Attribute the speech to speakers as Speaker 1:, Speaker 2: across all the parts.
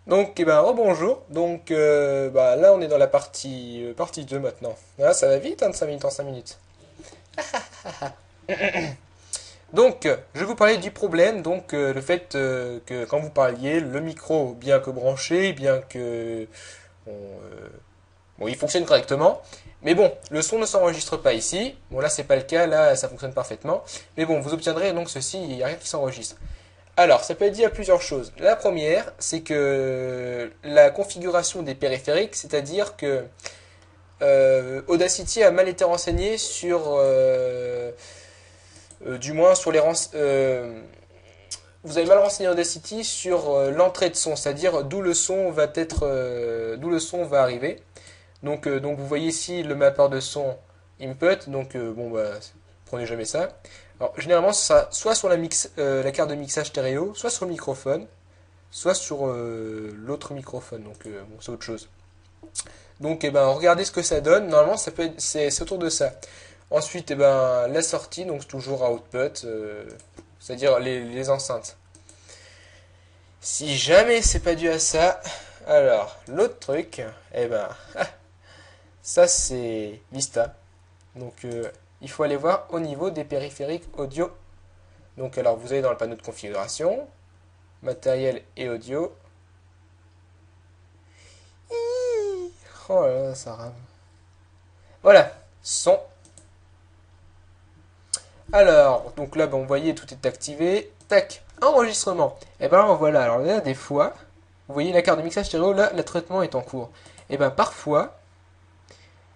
Speaker 1: Donc, rebonjour. Donc, là, on est dans la partie 2 maintenant. Ah, ça va vite, hein, de 5 minutes en 5 minutes. Donc, je vais vous parler du problème. Donc, le fait que quand vous parliez, le micro, bien que branché, bien que bon, il fonctionne correctement. Mais bon, le son ne s'enregistre pas ici. Bon, là, c'est pas le cas. Là, ça fonctionne parfaitement. Mais bon, vous obtiendrez donc ceci. Il n'y a rien qui s'enregistre. Alors, ça peut être dit à plusieurs choses. La première, c'est que la configuration des périphériques, c'est-à-dire que Audacity a mal été renseigné sur, du moins sur vous avez mal renseigné Audacity sur l'entrée de son, c'est-à-dire d'où le son va arriver. Donc vous voyez ici le mappeur de son input. Donc prenez jamais ça. Alors généralement ce sera soit sur la carte de mixage stéréo, soit sur le microphone, soit sur l'autre microphone. Donc bon, c'est autre chose. Donc regardez ce que ça donne. Normalement c'est autour de ça. Ensuite la sortie, donc toujours à output, c'est-à-dire les enceintes. Si jamais c'est pas dû à ça, alors l'autre truc, ça c'est Vista. Donc il faut aller voir au niveau des périphériques audio. Donc alors vous allez dans le panneau de configuration, matériel et audio. Oh là là, ça rame. Voilà, son. Alors, donc là, vous voyez, tout est activé. Tac, enregistrement. Et ben voilà, alors là, des fois, vous voyez la carte de mixage stéréo, là, le traitement est en cours. Et ben parfois,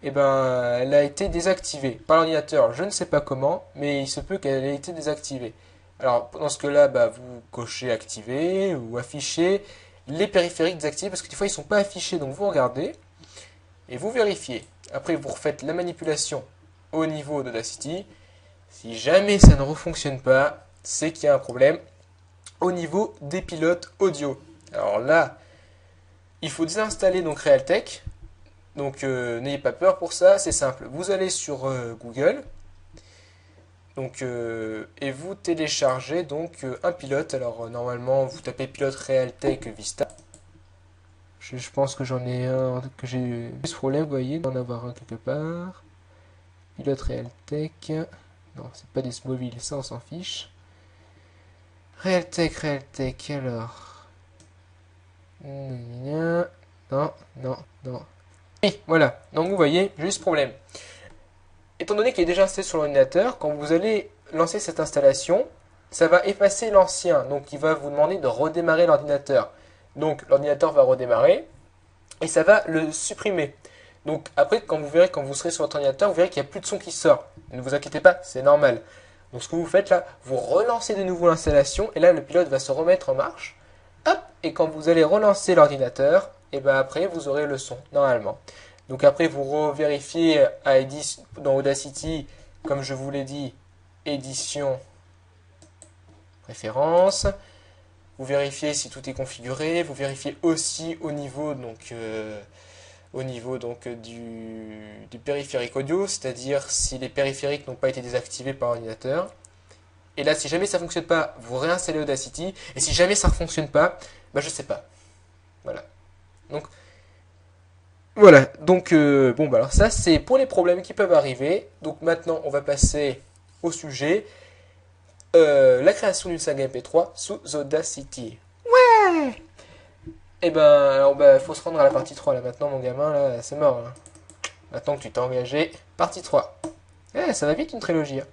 Speaker 1: elle a été désactivée par l'ordinateur. Je ne sais pas comment, mais il se peut qu'elle ait été désactivée. Alors, dans ce cas-là, vous cochez activer ou afficher les périphériques désactivés parce que des fois, ils ne sont pas affichés. Donc, vous regardez et vous vérifiez. Après, vous refaites la manipulation au niveau d'Audacity. Si jamais ça ne refonctionne pas, c'est qu'il y a un problème au niveau des pilotes audio. Alors là, il faut désinstaller donc Realtek. Donc n'ayez pas peur pour ça, c'est simple. Vous allez sur Google donc, et vous téléchargez donc un pilote. Alors normalement vous tapez pilote Realtek Vista. Je pense que j'en ai un, que j'ai eu ce problème, vous voyez, d'en avoir un quelque part. Pilote Realtek. Non, c'est pas des Smoville, ça on s'en fiche. Realtek, alors. Non, non, non. Oui, voilà. Donc vous voyez, j'ai eu ce problème. Étant donné qu'il est déjà installé sur l'ordinateur, quand vous allez lancer cette installation, ça va effacer l'ancien. Donc il va vous demander de redémarrer l'ordinateur. Donc l'ordinateur va redémarrer et ça va le supprimer. Donc après, quand vous serez sur votre ordinateur, vous verrez qu'il n'y a plus de son qui sort. Ne vous inquiétez pas, c'est normal. Donc ce que vous faites là, vous relancez de nouveau l'installation et là le pilote va se remettre en marche. Hop, et quand vous allez relancer l'ordinateur, et après vous aurez le son normalement. Donc après vous revérifiez dans Audacity, comme je vous l'ai dit, édition, préférence. Vous vérifiez si tout est configuré. Vous vérifiez aussi au niveau du périphérique audio, c'est-à-dire si les périphériques n'ont pas été désactivés par l'ordinateur. Et là, si jamais ça ne fonctionne pas, vous réinstallez Audacity. Et si jamais ça ne fonctionne pas, je sais pas. Voilà. Donc, voilà. Donc, alors ça, c'est pour les problèmes qui peuvent arriver. Donc maintenant, on va passer au sujet. La création d'une saga MP3 sous Audacity. Ouais. Faut se rendre à la partie 3 là maintenant, mon gamin, là, c'est mort. Hein. Maintenant que tu t'es engagé, partie 3. Ça va vite une trilogie. Hein.